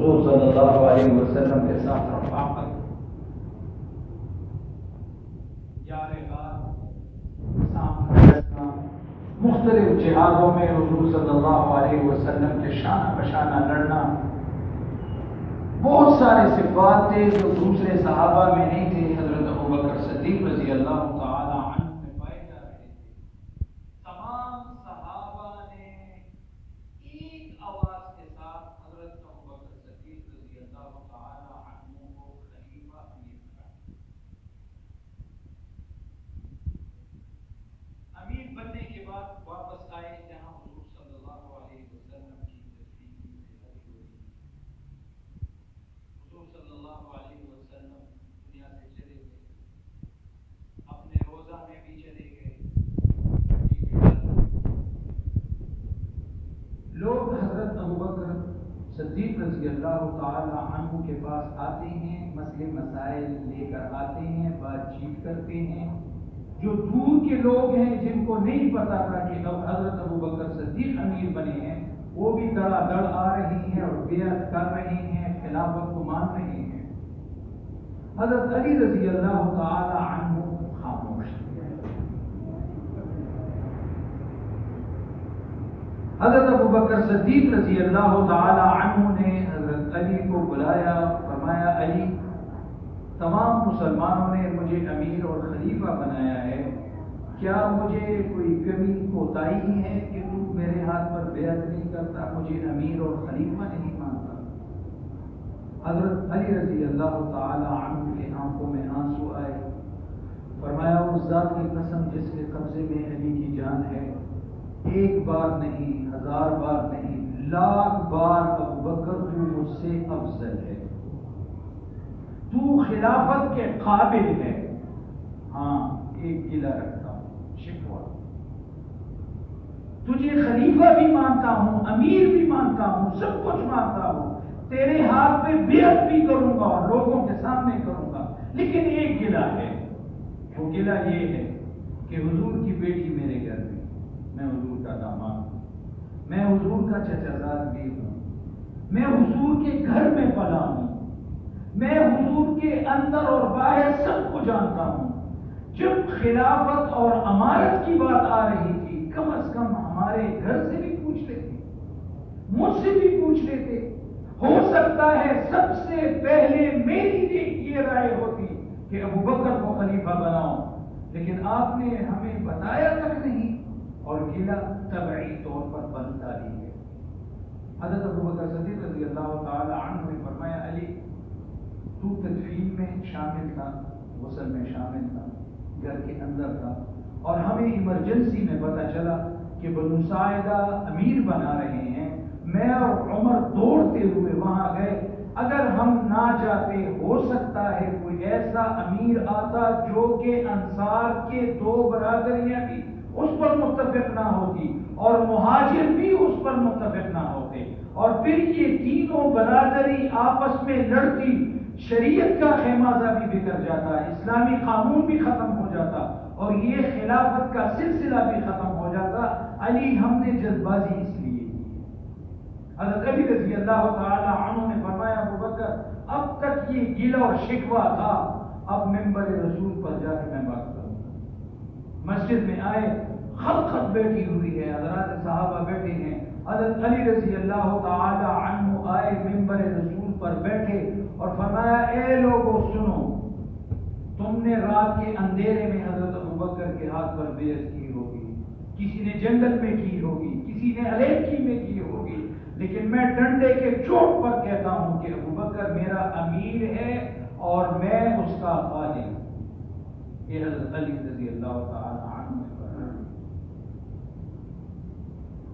حضور صلی اللہ علیہ وسلم کے ساتھ رفاقت، مختلف جہادوں میں حضور صلی اللہ علیہ وسلم کے شانہ بشانہ لڑنا، بہت سارے صفات تھے جو دوسرے صحابہ میں نہیں تھے، حضرت ابوبکر صدیق رضی اللہ تعالی عنہ میں پائے جا رہے تھے۔ تمام صحابہ نے ایک آواز کے ساتھ حضرت ابوبکر صدیق رضی اللہ تعالی عنہ کو خلیفہ امیر قرار دیا۔ امیر بننے کے بعد واپس آئے جہاں حضور صلی اللہ علیہ وسلم کی تدفین کی تیاری ہو رہی تھی۔ حضور صلی اللہ علیہ وسلم دنیا سے چلے گئے، اپنے روزہ میں بھی چلے گئے۔ لوگ حضرت ابوبکر صدیق رضی اللہ تعالی عنہ کے پاس آتے ہیں، مسئلے مسائل لے کر آتے ہیں، بات چیت کرتے ہیں۔ جو دور کے لوگ ہیں جن کو نہیں پتا تھا کہ اب حضرت ابوبکر صدیق امیر بنے ہیں، وہ بھی دڑا دڑ آ رہی ہیں اور بیعت کر رہے ہیں، خلافت کو مان رہے ہیں۔ حضرت علی رضی اللہ تعالی عنہ خاموش تھے۔ حضرت ابوبکر صدیق رضی اللہ تعالی عنہ نے حضرت علی کو بلایا، فرمایا علی، تمام مسلمانوں نے مجھے امیر اور خلیفہ بنایا ہے، کیا مجھے کوئی کمی کوتاہی ہے کہ تو میرے ہاتھ پر بیعت نہیں کرتا، مجھے امیر اور خلیفہ نہیں مانتا؟ حضرت علی رضی اللہ تعالی عنہ کے آنکھوں میں آنسو آئے، فرمایا اس ذات کی قسم جس کے قبضے میں علی کی جان ہے، ایک بار نہیں، ہزار بار نہیں، لاکھ بار ابوبکر تو مجھ سے افضل ہے، تو خلافت کے قابل ہے۔ ہاں ایک گلہ رکھتا ہوں، شکوہ، تجھے خلیفہ بھی مانتا ہوں، امیر بھی مانتا ہوں، سب کچھ مانتا ہوں، تیرے ہاتھ پہ بیعت بھی کروں گا اور لوگوں کے سامنے کروں گا، لیکن ایک گلہ ہے۔ وہ گلہ یہ ہے کہ حضور کی بیٹی میرے گھر میں حضور کا داماد ہوں، میں حضور کا چچا زاد بھی ہوں، میں حضور کے گھر میں پلا ہوں، میں حضور کے اندر اور باہر سب کو جانتا ہوں۔ جب خلافت اور امارت کی بات آ رہی تھی، کم از کم ہمارے گھر سے بھی پوچھ لیتے، مجھ سے بھی پوچھ لیتے، ہو سکتا ہے سب سے پہلے میری یہ رائے ہوتی کہ ابوبکر کو خلیفہ بناؤ، لیکن آپ نے ہمیں بتایا تک نہیں، اور گلہ طبعی طور پر بنتا ہی ہے۔ حضرت ابوبکر صدیق رضی اللہ تعالی عنہ نے فرمایا علی، تو تدفین میں شامل تھا، غسل میں شامل تھا، گھر کے اندر تھا، اور ہمیں ایمرجنسی میں پتہ چلا کہ بنو ساعدہ امیر بنا رہے ہیں، میں اور عمر دوڑتے ہوئے وہاں گئے، اگر ہم نہ جاتے ہو سکتا ہے کوئی ایسا امیر آتا جو کہ انصار کے دو برادریاں بھی اس پر متفق نہ ہوتی اور مہاجر بھی اس پر متفق نہ ہوتے، اور پھر یہ تینوں برادری آپس میں لڑتی، شریعت کا خیمازہ بھی بکھر جاتا، اسلامی قانون بھی ختم ہو جاتا، اور یہ خلافت کا سلسلہ بھی ختم ہو جاتا۔ علی، ہم نے جلد بازی اس لیے کی۔ حضرت علی رضی اللہ تعالی عنہ نے فرمایا ابوبکر، اب تک یہ گلہ اور شکوہ تھا، اب منبر رسول پر جا کے میں بات کروں گا۔ مسجد میں آئے، خلقت بیٹھی ہوئی ہے، حضرات صحابہ بیٹھے ہیں، حضرت علی رضی اللہ تعالی عنہ آئے، منبر رسول پر بیٹھے اور فرمایا اے لوگوں سنو، تم نے رات کے اندھیرے میں حضرت ابوبکر کے ہاتھ پر بیعت کی ہوگی، کسی نے جنگل میں کی ہوگی، کسی نے علیحدگی میں کی ہوگی، لیکن میں ڈنڈے کے چوٹ پر کہتا ہوں کہ ابوبکر میرا امیر ہے اور میں اس کا خادم ہوں۔ یہ حضرت علی رضی اللہ تعالی عنہ نے فرمایا۔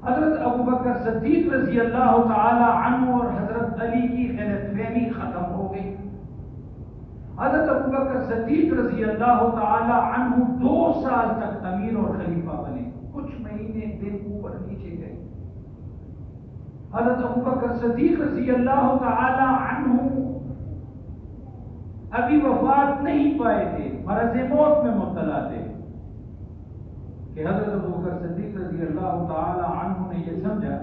حضرت ابوبکر صدیق رضی اللہ تعالی عنہ اور حضرت علی کی غلط فہمی ختم ہو گئی۔ حضرت ابوبکر صدیق رضی اللہ تعالی عنہ 2 سال تک امیر اور خلیفہ بنے، کچھ مہینے دن اوپر نیچے گئے۔ حضرت ابوبکر صدیق رضی اللہ تعالی عنہ ابھی وفات نہیں پائے تھے، مرض موت میں مبتلا تھے کہ حضرت ابوبکر صدیق رضی اللہ تعالی عنہ نے یہ سمجھا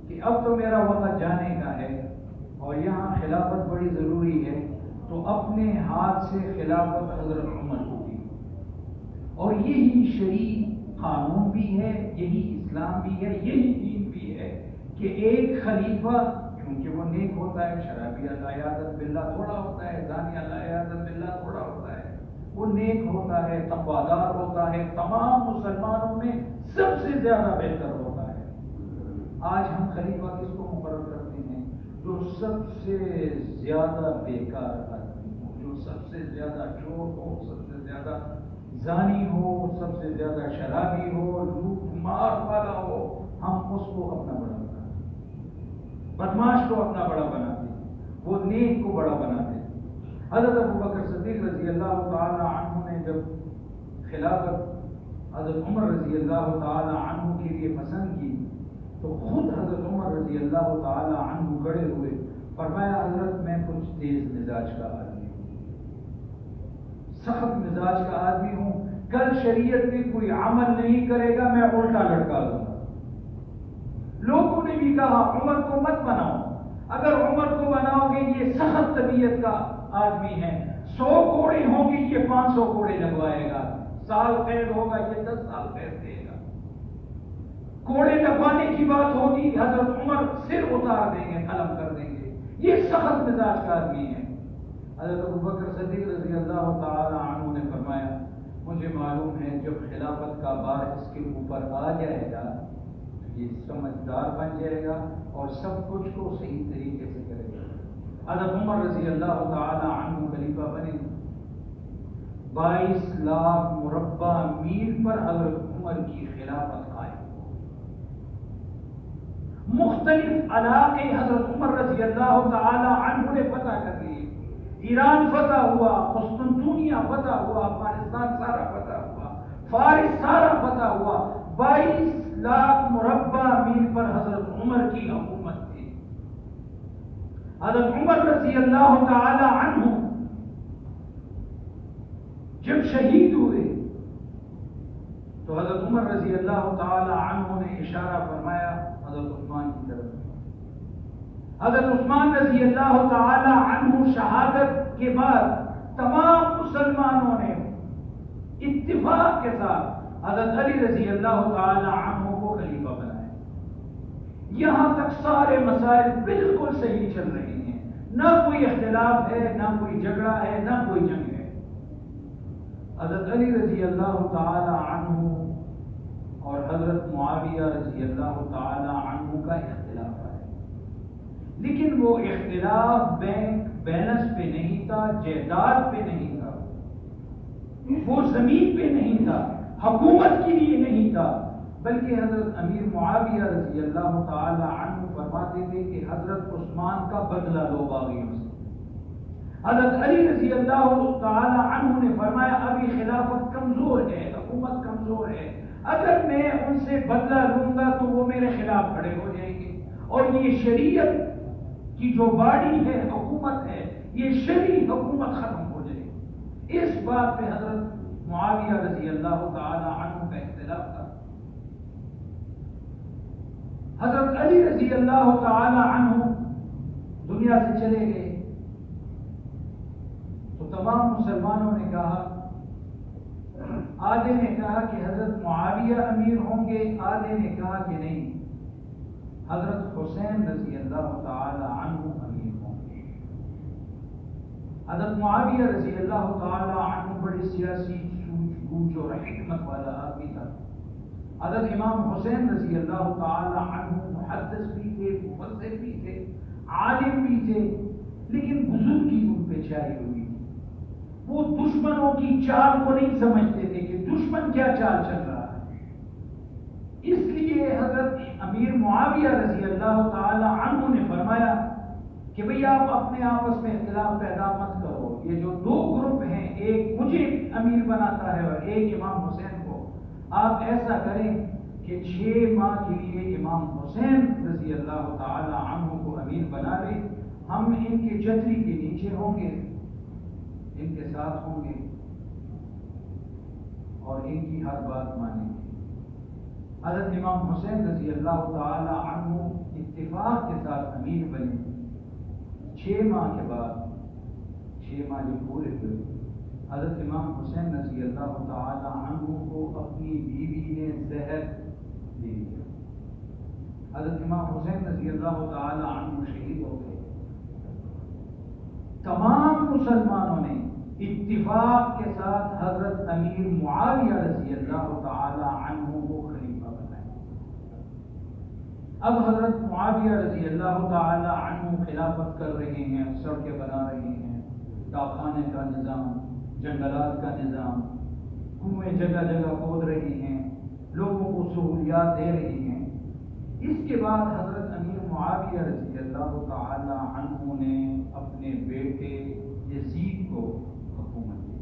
کہ اب تو میرا وقت جانے کا ہے، اور یہاں خلافت بڑی ضروری ہے، تو اپنے ہاتھ سے خلافت حضرت عمر کو دی، اور یہی شرعی قانون بھی ہے، یہی اسلام بھی ہے، یہی دین بھی ہے کہ ایک خلیفہ، کیونکہ وہ نیک ہوتا ہے، شرابی اللہ عیاذ باللہ تھوڑا ہوتا ہے، زانی اللہ عیاذ باللہ تھوڑا ہوتا ہے، وہ نیک ہوتا ہے، تقویدار ہوتا ہے، تمام مسلمانوں میں سب سے زیادہ بہتر ہوتا ہے۔ آج ہم خلیفہ کس کو مقرر کرتے ہیں؟ جو سب سے زیادہ بیکار آدمی ہو، جو سب سے زیادہ چور ہو، سب سے زیادہ زانی ہو، سب سے زیادہ شرابی ہو، لوٹ مار والا ہو، ہم اس کو اپنا بڑا بناتے ہیں، بدماش کو اپنا بڑا بناتے ہیں، وہ نیک کو بڑا بناتے ہیں۔ حضرت ابوبکر صدیق رضی اللہ تعالی عنہ نے جب خلافت حضرت عمر رضی اللہ تعالی عنہ کے لیے پسند کی، تو خود حضرت عمر رضی اللہ تعالی عنہ کھڑے ہوئے، فرمایا حضرت میں کچھ تیز مزاج کا آدمی ہوں، سخت مزاج کا آدمی ہوں، کل شریعت میں کوئی عمل نہیں کرے گا میں الٹا لٹکا دوں گا۔ لوگوں نے بھی کہا عمر کو مت بناؤ، اگر عمر کو بناؤ گے یہ سخت طبیعت کا آدمی ہے، 100 کوڑے ہوں گے یہ 500 کوڑے لگوائے گا، سال قید ہوگا یہ 10 سال قید دے گا، کوڑے لگوانے کی بات ہوگی حضرت عمر سر اتار دیں گے، قلم کر دیں گے، یہ سخت مزاج کا آدمی ہے۔ حضرت ابوبکر صدیق رضی اللہ تعالی عنہ نے فرمایا مجھے معلوم ہے جب خلافت کا بار اس کے اوپر آ جائے گا تو یہ سمجھدار بن جائے گا اور سب کچھ کو صحیح طریقے سے کرے گا۔ حضرت عمر رضی اللہ تعالی عنہ خلیفہ بنے، 22 لاکھ مربع میل پر حضرت عمر کی خلافت قائم۔ مختلف علاقے حضرت عمر رضی اللہ تعالی عنہ نے فتح کر لیے، ایران فتح ہوا، قسطنطنیہ فتح ہوا، افغانستان سارا فتح ہوا، فارس سارا فتح ہوا، 22 لاکھ مربع میل پر حضرت عمر کی حکومت تھی۔ حضرت عمر رضی اللہ تعالی عنہ جب شہید ہوئے تو حضرت عمر رضی اللہ تعالی عنہ نے اشارہ فرمایا حضرت عثمان کی طرف۔ حضرت عثمان رضی اللہ تعالی عنہ شہادت کے بعد تمام مسلمانوں نے اتفاق کے ساتھ حضرت علی رضی اللہ تعالی عنہ کو خلیفہ بنایا۔ یہاں تک سارے مسائل بالکل صحیح چل رہے ہیں، نہ کوئی اختلاف ہے، نہ کوئی جھگڑا ہے، نہ کوئی جنگ ہے۔ حضرت علی رضی اللہ تعالی عنہ اور حضرت معاویہ رضی اللہ تعالی عنہ کا اختلاف ہے، لیکن وہ اختلاف بینک بیلنس پہ نہیں تھا، جائیداد پہ نہیں تھا، وہ زمین پہ نہیں تھا، حکومت کے لیے نہیں تھا، بلکہ حضرت امیر معاویہ رضی اللہ تعالی عنہ فرماتے تھے کہ حضرت عثمان کا بدلہ لو باغیوں سے۔ حضرت علی رضی اللہ تعالی عنہ نے فرمایا ابھی خلافت کمزور ہے، حکومت کمزور ہے، اگر میں ان سے بدلہ لوں گا تو وہ میرے خلاف کھڑے ہو جائیں گے، اور یہ شریعت کی جو باڈی ہے، حکومت ہے، یہ شرعی حکومت ختم ہو جائے گی۔ اس بات پہ حضرت معاویہ رضی اللہ تعالی عنہ کا اختلاف تھا۔ حضرت علی رضی اللہ تعالی عنہ دنیا سے چلے گئے تو تمام مسلمانوں نے کہا، آدھے نے کہا کہ حضرت معاویہ امیر ہوں گے، آدھے نے کہا کہ نہیں، حضرت حسین رضی اللہ تعالی عنہ امیر ہوں گے۔ حضرت معاویہ رضی اللہ تعالی عنہ بڑی سیاسی سوچ بوجھ اور حکمت والا آدمی تھا۔ حضرت امام حسین رضی اللہ تعالی عنہ محدث بھی تھے، مفسر بھی تھے، عالم بھی تھے، لیکن بزرگی ان پہ چھائی ہوئی تھی۔ وہ دشمنوں کی چال کو نہیں سمجھتے تھے کہ دشمن کیا چال چل رہا ہے، اس لیے حضرت امیر معاویہ رضی اللہ تعالی عنہ نے فرمایا کہ بھئی آپ اپنے آپس میں اختلاف پیدا مت کرو، یہ جو دو گروپ ہیں، ایک مجھے امیر بناتا ہے اور ایک امام حسین کو، آپ ایسا کریں کہ 6 ماہ کے لیے امام حسین رضی اللہ تعالی عنہ کو امیر بنا لیں، ہم ان کے چھتری کے نیچے ہوں گے، ان کے ساتھ ہوں گے اور ان کی ہر بات مانیں گے۔ حضرت امام حسین رضی اللہ تعالی عنہ اتفاق کے ساتھ امیر بنے۔ 6 ماہ کے بعد 6 ماہ جب پورے ہوئے حضرت امام حسین رضی اللہ تعالی عنہ کو اپنی بیوی نے زہر دے دیا. حضرت امام حسین رضی اللہ تعالی عنہ شہید ہو گئے. تمام مسلمانوں نے اتفاق کے ساتھ حضرت امیر معاویہ رضی اللہ تعالی عنہ کو خلیفہ بنایا. اب حضرت معاویہ رضی اللہ تعالی عنہ خلافت کر رہے ہیں، سڑکیں بنا رہے ہیں، ڈاکخانے کا نظام، جنگلات کا نظام، کنویں جگہ جگہ کھود رہے ہیں، لوگوں کو سہولیات دے رہے ہیں. اس کے بعد حضرت امیر معاویہ رضی اللہ تعالی عنہ نے اپنے بیٹے یزید کو حکومت دی.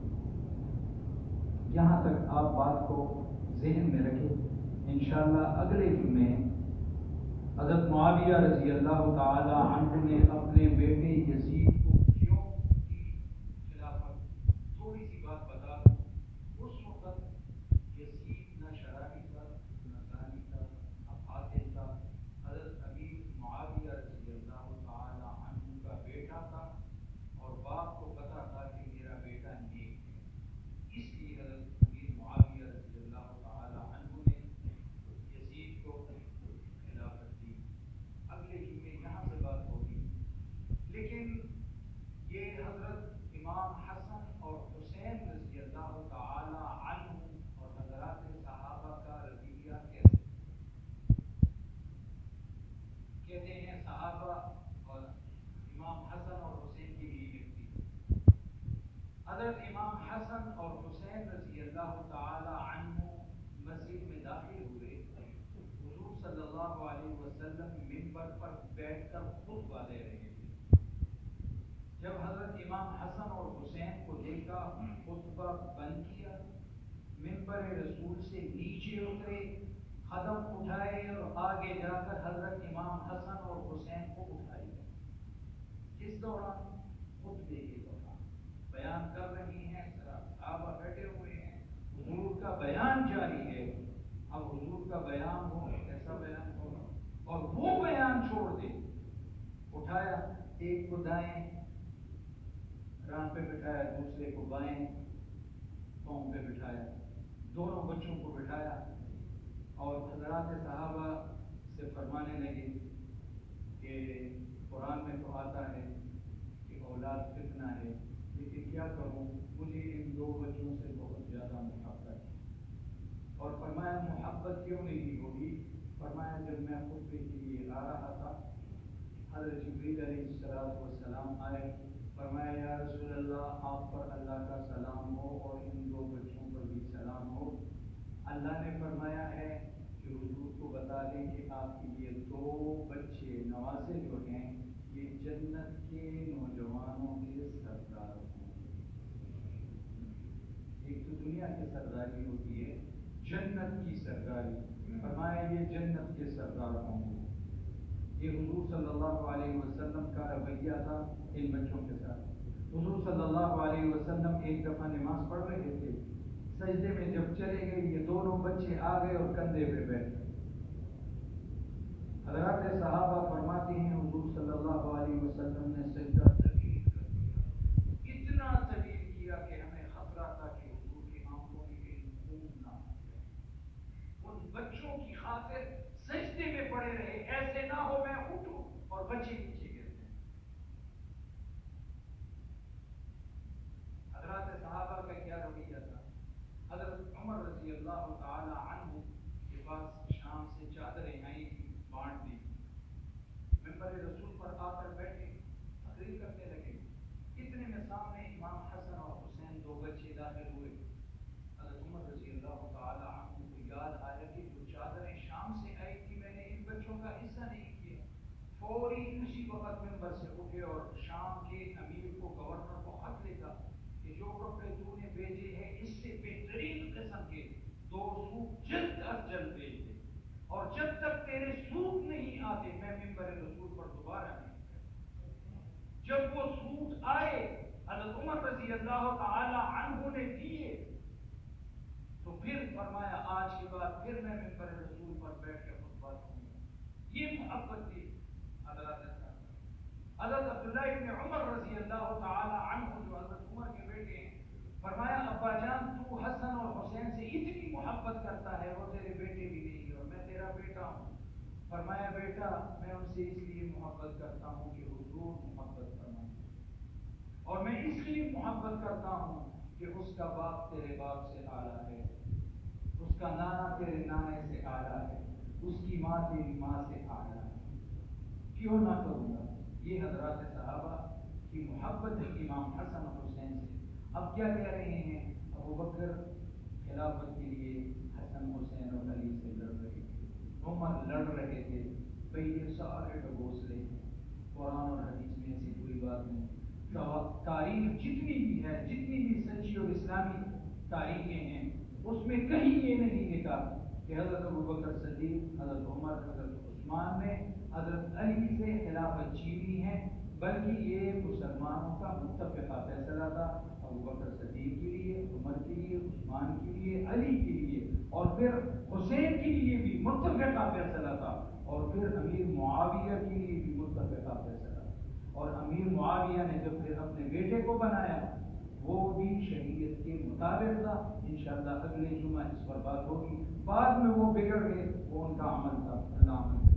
یہاں تک آپ بات کو ذہن میں رکھیں. انشاءاللہ اگلے جمعے حضرت معاویہ رضی اللہ تعالی عنہ نے اپنے بیٹے یزید کو کیوں کی خلافت، تھوڑی سی بات بتا دوں. اس وقت یزید نہ شرابی تھا، نہ زانی تھا، نہ قاتل تھا. حضرت امیر معاویہ رضی اللہ تعالی عنہ کا بیٹا تھا اور باپ کو پتا تھا کہ میرا بیٹا نیک ہے. اس لیے حضرت امیر معاویہ رضی اللہ تعالی عنہ نے یزید کو خلافت دی. اگلے جمعے یہاں سے بات ہوگی. لیکن یہ حضرت امام حسن اور حسین رضی اللہ تعالی عنہ اور حضرات صحابہ کا رویہ کیسے؟ کہتے ہیں صحابہ اور امام حسن اور حسین کی بھی ایک تھی. حضرت امام حسن اور حسین رضی اللہ تعالی عنہ مسجد میں داخل ہوئے. حضور صلی اللہ علیہ وسلم منبر پر بیٹھ کر خطبہ دے رہے تھے. جب حضرت امام حسن اور حسین کو دیکھا، خطبہ بند کیا، منبر رسول سے نیچے اترے، قدم اٹھائے اور آگے جا کر حضرت امام حسن اور حسین کو اٹھائی. اس دوران خطبے کے دوران بیان کر رہی ہیں، صحابہ بیٹھے ہوئے ہیں، حضور کا بیان جاری ہے. اب حضور کا بیان ہو، ایسا بیان ہوگا اور وہ بیان چھوڑ دے. اٹھایا، ایک کو دائیں ران پہ بٹھایا، دوسرے کو بائیں پاؤں پہ بٹھایا، دونوں بچوں کو بٹھایا اور حضرات صحابہ سے فرمانے لگے کہ قرآن میں تو آتا ہے کہ اولاد فتنہ ہے، لیکن کیا کروں، مجھے ان 2 بچوں سے بہت زیادہ محبت ہے. اور فرمایا محبت کیوں نہیں ہوگی؟ فرمایا جب میں خطبے کے لیے آ رہا تھا، حضرت جبریل علیہ السلام آئے. فرمایا یا رسول اللہ، آپ پر اللہ کا سلام ہو اور ان 2 بچوں پر بھی سلام ہو. اللہ نے فرمایا ہے کہ حضور کو بتا دیں کہ آپ کے یہ 2 بچے نوازے جو ہیں یہ جنت کے نوجوانوں کے سردار ہوں گے. ایک تو دنیا کی سرداری ہوتی ہے، جنت کی سرداری. فرمایا یہ جنت کے سردار ہوں گے. یہ حضور صلی اللہ علیہ وسلم کا رویہ تھا ان بچوں کے ساتھ. حضور صلی اللہ علیہ وسلم ایک دفعہ نماز پڑھ رہے تھے، سجدے میں جب چلے گئے یہ دونوں بچے آ گئے اور کندھے پہ بیٹھ گئے. حضرات صحابہ فرماتے ہیں حضور صلی اللہ علیہ وسلم نے سجدہ طویل کر دیا، اتنا طویل کیا کہ ہمیں خطرہ تھا کہ حضور کی آنکھوں میں کہیں خون نہ آ جائے. ان بچوں کی خاطر سجدے میں پڑے رہے، ایسے نہ ہو میں اٹھوں اور بچے نیچے گر جائیں. حضرات صحابہ کا کیا رویہ تھا؟ حضرت عمر رضی اللہ تعالی عنہ کے پاس شام سے چادریں آئی تھی، بانٹ دی. منبر رسول پر آ کر بیٹھے، تقریر کرنے لگے. اتنے میں سامنے امام حسن اور حسین 2 بچے داخل ہوئے. حضرت عمر رضی اللہ تعالی عنہ کو یاد آیا کہ جو چادریں شام سے آئی تھی میں نے ان بچوں کا حصہ نہیں کیا. فوری اسی وقت منبر سے اٹھے اور شام کے امیر کو، گورنر کو خط لکھا کہ جو کپڑے تو نے بھیجے ہیں اس سے بہترین قسم کے 2 سوٹ جلد از جلد بھیج دے، اور جب تک تیرے سوٹ نہیں آتے میں منبر رسول پر دوبارہ نہیں کرتا. جب وہ سوٹ آئے حضرت عمر رضی اللہ تعالی عنہ نے دیے تو پھر فرمایا آج کے بعد پھر میں منبر رسول پر بیٹھ کے خطبہ دوں گا. یہ محبت تھی حضرات. حضرت عبداللہ ابن عمر رضی اللہ تعالی عنہ جو حضرت عمر کے بیٹے ہیں، فرمایا ابا جان تو حسن اور حسین سے اتنی محبت کرتا ہے، وہ تیرے بیٹے بھی نہیں اور میں تیرا بیٹا ہوں۔ فرمایا بیٹا میں ان سے اس لیے محبت کرتا ہوں کہ حضور محبت فرمائیں، اور میں اس لیے محبت کرتا ہوں کہ اس کا باپ تیرے باپ سے اعلیٰ ہے، اس کا نانا تیرے نانے سے اعلیٰ ہے، اس کی ماں تیری ماں سے اعلیٰ ہے، کیوں نہ کروں گا؟ یہ حضرات صحابہ کی محبت ہے امام حسن اور حسین سے۔ اب کیا کہہ رہے ہیں؟ ابو بکر خلافت کے لیے حسن حسین اور علی سے لڑ رہے تھے، عمر لڑ رہے تھے، بھئی یہ سارے ڈبوسلے ہیں، قرآن اور حدیث میں ایسی کوئی بات نہیں۔ تاریخ جتنی بھی ہے، جتنی بھی سچی اور اسلامی تاریخیں ہیں، اس میں کہیں یہ نہیں لکھا کہ حضرت ابوبکر صدیق، حضرت عمر، حضرت عثمان نے حضرت علی سے خلافت چھینی ہے، بلکہ یہ مسلمانوں کا متفقہ فیصلہ تھا، ابوبکر صدیق کے لیے، عمر کے لیے، عثمان کے لیے، علی کے لیے، اور پھر حسین کے لیے بھی متفقہ فیصلہ تھا، اور پھر امیر معاویہ کے لیے بھی متفقہ فیصلہ تھا۔ اور امیر معاویہ نے جب پھر اپنے بیٹے کو بنایا وہ بھی شریعت کے مطابق تھا۔ انشاءاللہ اگلے جمعہ اس پر بات ہوگی۔ بعد میں وہ بگڑ گئے، وہ ان کا عمل تھا۔ اللہ عمل